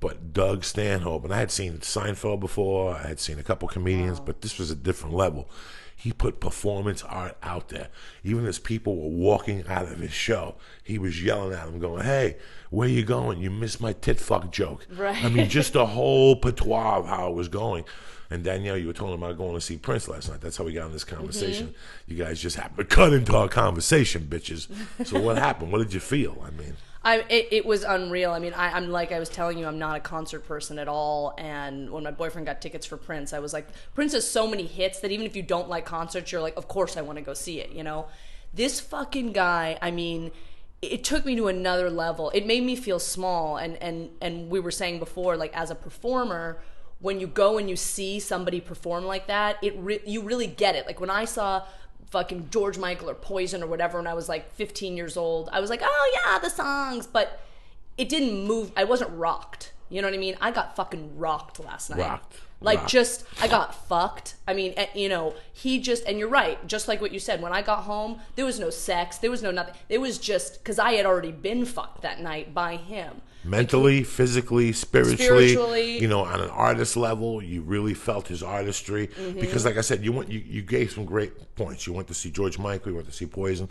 But Doug Stanhope, and I had seen Seinfeld before, I had seen a couple comedians, but this was a different level. He put performance art out there. Even as people were walking out of his show, he was yelling at them, going, "Hey, where you going? You missed my tit fuck joke." Right. I mean, just the whole patois of how it was going. And Danielle, you were talking about going to see Prince last night. That's how we got in this conversation. You guys just happened to cut into our conversation, bitches. So what happened? What did you feel? I mean... It was unreal. I mean, I'm like I was telling you, I'm not a concert person at all. And when my boyfriend got tickets for Prince, I was like, Prince has so many hits that even if you don't like concerts, you're like, of course I want to go see it, you know? This fucking guy, I mean, it took me to another level. It made me feel small. And we were saying before, like as a performer, when you go and you see somebody perform like that, you really get it. Like when I saw fucking George Michael or Poison or whatever when I was like 15 years old, I was like, oh yeah, the songs, but it didn't move. I wasn't rocked. You know what I mean? I got fucking rocked last night. Just, I got fucked. I mean, you know, he just, and you're right, just like what you said, when I got home, there was no sex, there was no nothing. It was just, because I had already been fucked that night by him. Mentally, like, physically, spiritually, you know, on an artist level, you really felt his artistry. Because like I said, you gave some great points. You went to see George Michael, you went to see Poison.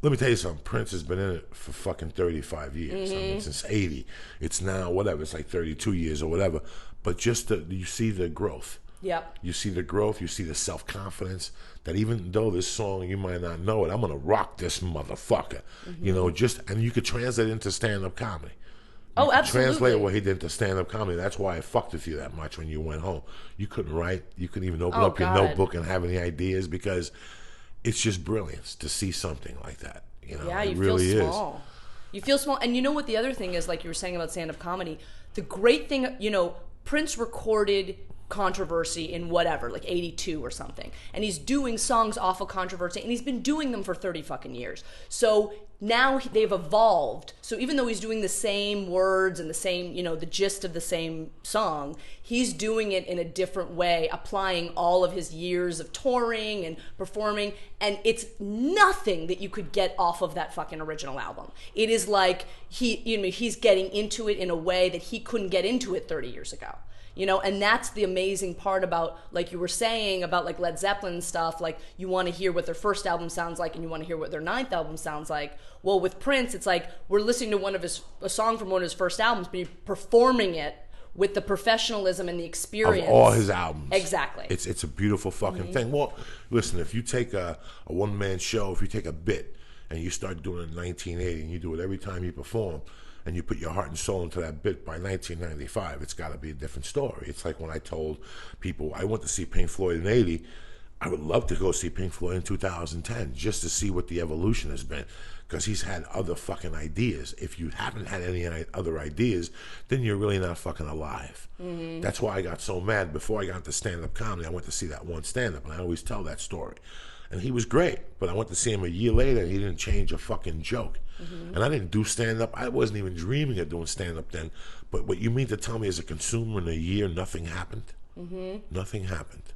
Let me tell you something, Prince has been in it for fucking 35 years. I mean, since 80. It's now, whatever, it's like 32 years or whatever. But just you see the growth. Yep. You see the growth, you see the self-confidence that even though this song, you might not know it, I'm going to rock this motherfucker. You know, and you could translate it into stand-up comedy. Oh, absolutely. Translate what he did to stand-up comedy. That's why I fucked with you that much when you went home. You couldn't write. You couldn't even open up your notebook and have any ideas because it's just brilliance to see something like that. You know, yeah, you really feel small. You feel small. And you know what the other thing is, like you were saying about stand-up comedy, the great thing, you know, Prince recorded Controversy in whatever, like 82 or something. And he's doing songs off of Controversy, and he's been doing them for 30 fucking years. So now they've evolved. So even though he's doing the same words and the same, you know, the gist of the same song, he's doing it in a different way, applying all of his years of touring and performing, and it's nothing that you could get off of that fucking original album. It is like he's getting into it in a way that he couldn't get into it 30 years ago. You know, and that's the amazing part about, like you were saying, about like Led Zeppelin and stuff, like you want to hear what their first album sounds like and you want to hear what their ninth album sounds like. Well, with Prince, it's like we're listening to a song from one of his first albums, but he's performing it with the professionalism and the experience of all his albums. Exactly. It's a beautiful fucking thing. Well, listen, if you take a one-man show, if you take a bit and you start doing it in 1980 and you do it every time you perform, and you put your heart and soul into that bit by 1995, it's got to be a different story. It's like when I told people I went to see Pink Floyd in 80, I would love to go see Pink Floyd in 2010 just to see what the evolution has been, because he's had other fucking ideas. If you haven't had any other ideas, then you're really not fucking alive. That's why I got so mad. Before I got into stand-up comedy, I went to see that one stand-up, and I always tell that story. And he was great, but I went to see him a year later, and he didn't change a fucking joke. And I didn't do stand-up. I wasn't even dreaming of doing stand-up then. But what you mean to tell me as a consumer in a year, nothing happened? Nothing happened.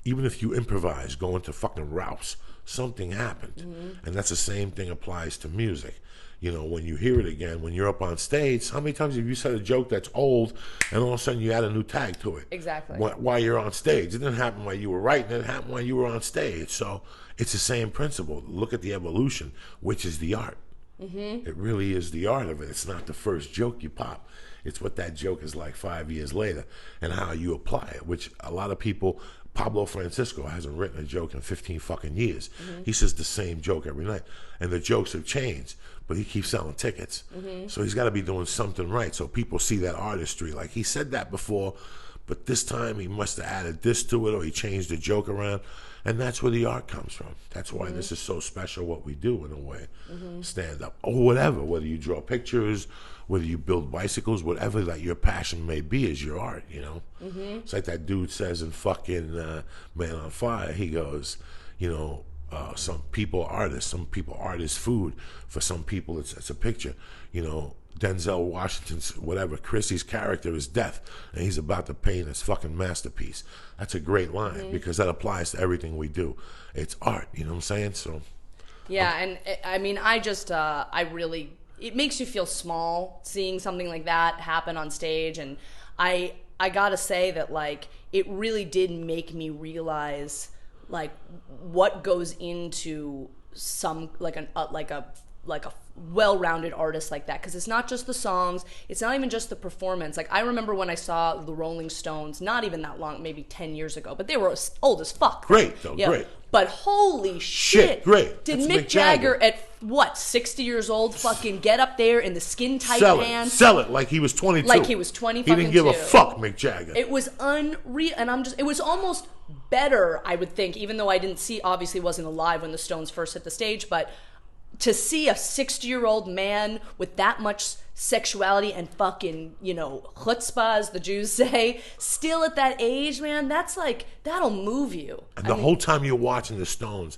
Even if you improvise, going to fucking Rouse, something happened. And that's the same thing applies to music. You know, when you hear it again, when you're up on stage, how many times have you said a joke that's old and all of a sudden you add a new tag to it? Exactly. While you're on stage. It didn't happen while you were writing, it happened while you were on stage. So it's the same principle. Look at the evolution, which is the art. It really is the art of it. It's not the first joke you pop. It's what that joke is like 5 years later and how you apply it, which a lot of people, Pablo Francisco hasn't written a joke in 15 fucking years. He says the same joke every night. And the jokes have changed, but he keeps selling tickets. So he's got to be doing something right so people see that artistry. Like he said that before, but this time he must have added this to it or he changed the joke around. And that's where the art comes from. That's why this is so special what we do in a way. Stand up or whatever, whether you draw pictures, whether you build bicycles, whatever that your passion may be is your art, you know? It's like that dude says in fucking Man on Fire, he goes, you know, some people are artists, some people art is food. For some people it's a picture, you know. Denzel Washington's, whatever, Chrissy's character is death, and he's about to paint his fucking masterpiece. That's a great line because that applies to everything we do. It's art, you know what I'm saying? So, yeah, and I mean, I just, I really, it makes you feel small seeing something like that happen on stage. And I gotta say that, like, it really did make me realize, like, what goes into some, like a well-rounded artist like that, because it's not just the songs, it's not even just the performance. Like, I remember when I saw the Rolling Stones, not even that long, maybe 10 years ago, but they were old as fuck. Great, though, great. But holy shit, great. Did That's Mick Jagger at what, 60 years old, fucking get up there in the skin tight pants, sell it like he was 22, like he was 20 he didn't give a fuck, Mick Jagger. It was unreal. And it was almost better, I would think, even though I didn't see, obviously wasn't alive when the Stones first hit the stage, but to see a 60-year-old man with that much sexuality and fucking, chutzpah, as the Jews say, still at that age, man, that's like, that'll move you. And the whole time you're watching the Stones,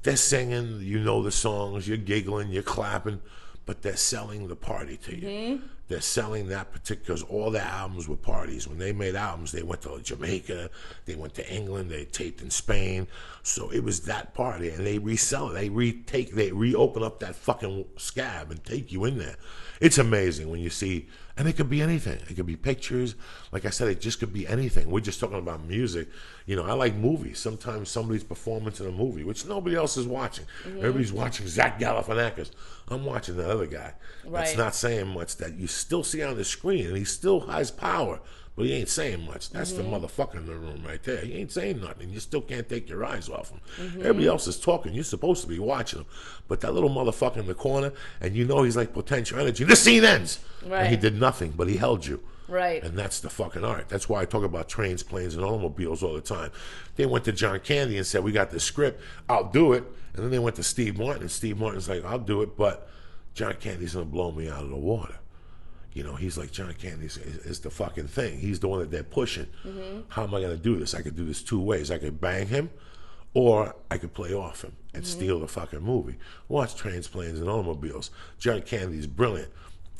they're singing, the songs, you're giggling, you're clapping, but they're selling the party to you. Mm-hmm. They're selling that particular, because all their albums were parties. When they made albums, they went to Jamaica, they went to England, they taped in Spain. So it was that party, and they resell it. They reopen up that fucking scab and take you in there. It's amazing when you see, and it could be anything. It could be pictures. Like I said, it just could be anything. We're just talking about music. I like movies. Sometimes somebody's performance in a movie, which nobody else is watching. Mm-hmm. Everybody's watching Zach Galifianakis. I'm watching that other guy. Right. That's not saying much, that you still see on the screen, and he still has power, but he ain't saying much. That's the motherfucker in the room right there. He ain't saying nothing. You still can't take your eyes off him. Mm-hmm. Everybody else is talking. You're supposed to be watching him. But that little motherfucker in the corner, and he's like potential energy. The scene ends. Right. And he did nothing, but he held you. Right. And that's the fucking art. That's why I talk about trains, planes, and automobiles all the time. They went to John Candy and said, we got this script, I'll do it. And then they went to Steve Martin, and Steve Martin's like, I'll do it, but John Candy's going to blow me out of the water. He's like, John Candy is the fucking thing. He's the one that they're pushing. Mm-hmm. How am I going to do this? I could do this two ways. I could bang him, or I could play off him and steal the fucking movie. Watch Trains, Planes, and Automobiles. John Candy's brilliant,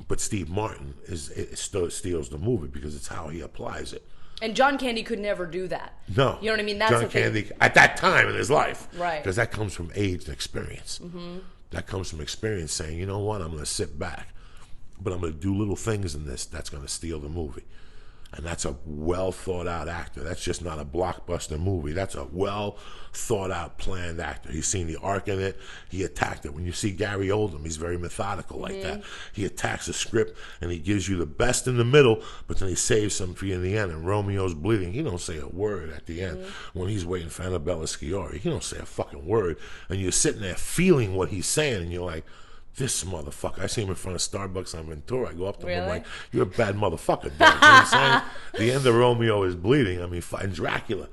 but Steve Martin steals the movie because it's how he applies it. And John Candy could never do that. No. You know what I mean? That's John Candy, at that time in his life. Right. Because that comes from age and experience. Mm-hmm. That comes from experience saying, you know what, I'm going to sit back, but I'm going to do little things in this that's going to steal the movie. And that's a well-thought-out actor. That's just not a blockbuster movie. That's a well-thought-out, planned actor. He's seen the arc in it. He attacked it. When you see Gary Oldham, he's very methodical like that. He attacks a script, and he gives you the best in the middle, but then he saves some for you in the end. And Romeo's bleeding. He don't say a word at the end. When he's waiting for Annabella Sciorra, he don't say a fucking word. And you're sitting there feeling what he's saying, and you're like, this motherfucker. I see him in front of Starbucks on Ventura. I go up to him, I'm like, you're a bad motherfucker, dude. You know what I'm saying? The end of Romeo is bleeding. I mean, and Dracula.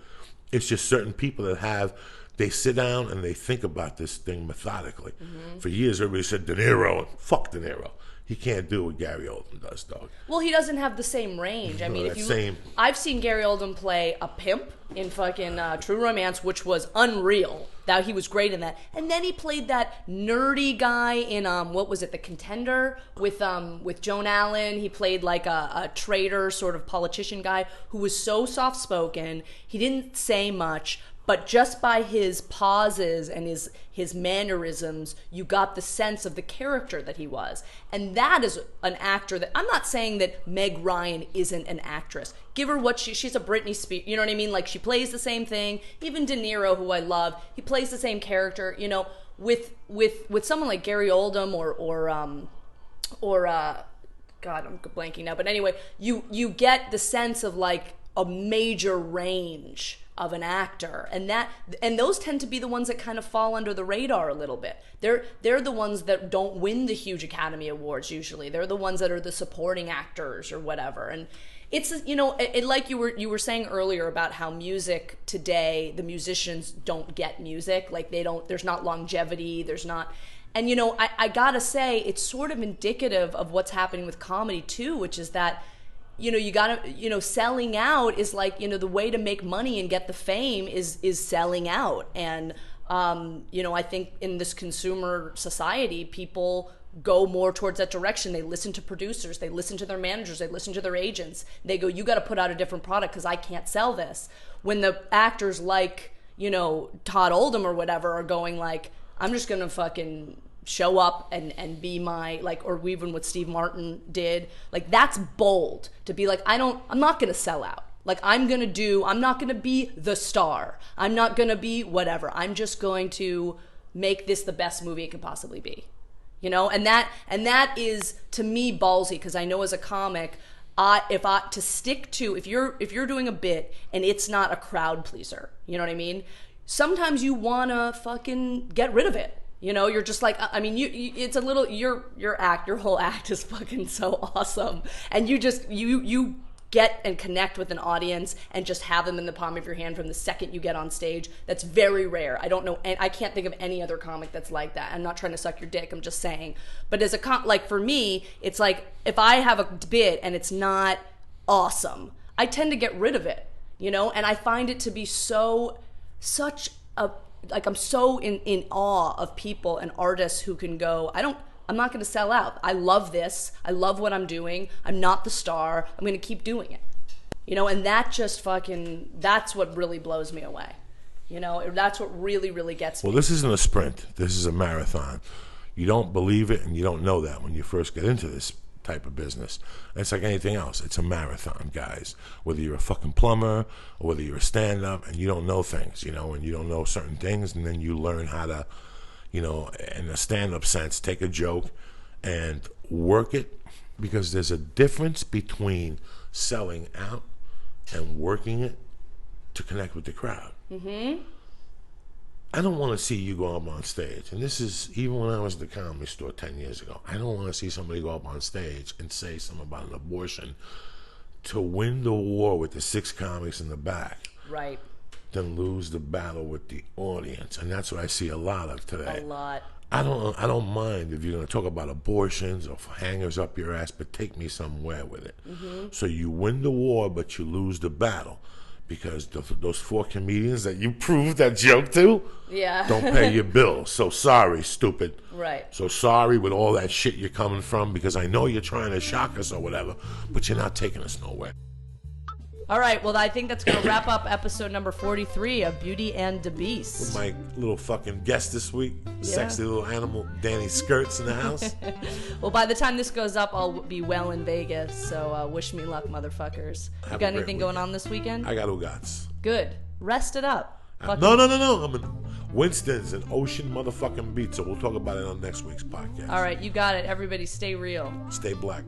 It's just certain people that they sit down and they think about this thing methodically. Mm-hmm. For years, everybody said De Niro. Fuck De Niro. He can't do what Gary Oldman does, dog. Well, he doesn't have the same range. I mean, I've seen Gary Oldman play a pimp in fucking True Romance, which was unreal. That he was great in that. And then he played that nerdy guy in what was it, The Contender with Joan Allen. He played like a traitor sort of politician guy who was so soft spoken. He didn't say much. But just by his pauses and his mannerisms, you got the sense of the character that he was. And that is an actor that, I'm not saying that Meg Ryan isn't an actress. Give her what she's a Britney Spears, you know what I mean? Like, she plays the same thing. Even De Niro, who I love, he plays the same character. With someone like Gary Oldham or God, I'm blanking now. But anyway, you get the sense of like a major range of an actor, and those tend to be the ones that kind of fall under the radar a little bit. They're the ones that don't win the huge Academy Awards usually. They're the ones that are the supporting actors or whatever. And it's like you were saying earlier about how music today, the musicians don't get music, like there's not longevity, there's not. And I gotta say, it's sort of indicative of what's happening with comedy too, which is that you gotta, selling out is like, the way to make money and get the fame is selling out. And, I think in this consumer society, people go more towards that direction. They listen to producers, they listen to their managers, they listen to their agents. They go, you got to put out a different product because I can't sell this. When the actors like, Todd Oldham or whatever are going like, I'm just going to fucking show up and be my, like, or even what Steve Martin did, like, that's bold to be like, I'm not gonna sell out. Like, I'm not gonna be the star. I'm not gonna be whatever. I'm just going to make this the best movie it can possibly be. You know, and that is, to me, ballsy, because I know as a comic, if you're doing a bit and it's not a crowd pleaser, you know what I mean? Sometimes you wanna fucking get rid of it. You know, you're just like, I mean, it's a little, your whole act is fucking so awesome, and you get and connect with an audience and just have them in the palm of your hand from the second you get on stage. That's very rare. I don't know, and I can't think of any other comic that's like that. I'm not trying to suck your dick, I'm just saying. But as like, for me, it's like, if I have a bit and it's not awesome, I tend to get rid of it, you know? And I find it to be such a, like, I'm so in awe of people and artists who can go, I'm not going to sell out. I love this. I love what I'm doing. I'm not the star. I'm going to keep doing it. You know, and that just that's what really blows me away. You know, that's what really, really gets me. Well, this isn't a sprint. This is a marathon. You don't believe it and you don't know that when you first get into this type of business. It's like anything else. It's a marathon, guys. Whether you're a fucking plumber or whether you're a stand-up and you don't know things, you know, and you don't know certain things, and then you learn how to, you know, in a stand-up sense, take a joke and work it, because there's a difference between selling out and working it to connect with the crowd. Mm-hmm. I don't want to see you go up on stage, and this is even when I was at the Comedy Store 10 years ago. I don't want to see somebody go up on stage and say something about an abortion to win the war with the 6 comics in the back. Right. Then lose the battle with the audience, and that's what I see a lot of today. A lot. I don't mind if you're going to talk about abortions or hangers up your ass, but take me somewhere with it. Mm-hmm. So you win the war, but you lose the battle, because those 4 comedians that you proved that joke to, don't pay your bills. So sorry, stupid. Right. So sorry with all that shit you're coming from, because I know you're trying to shock us or whatever, but you're not taking us nowhere. All right, well, I think that's going to wrap up episode number 43 of Beauty and the Beast. With my little fucking guest this week, sexy little animal, Dani Skirts in the house. Well, by the time this goes up, I'll be well in Vegas, so wish me luck, motherfuckers. You got anything going on this weekend? I got Ugats. Good. Rest it up. No. I'm in Winston's and Ocean motherfucking Beach, so we'll talk about it on next week's podcast. All right, you got it. Everybody stay real. Stay black.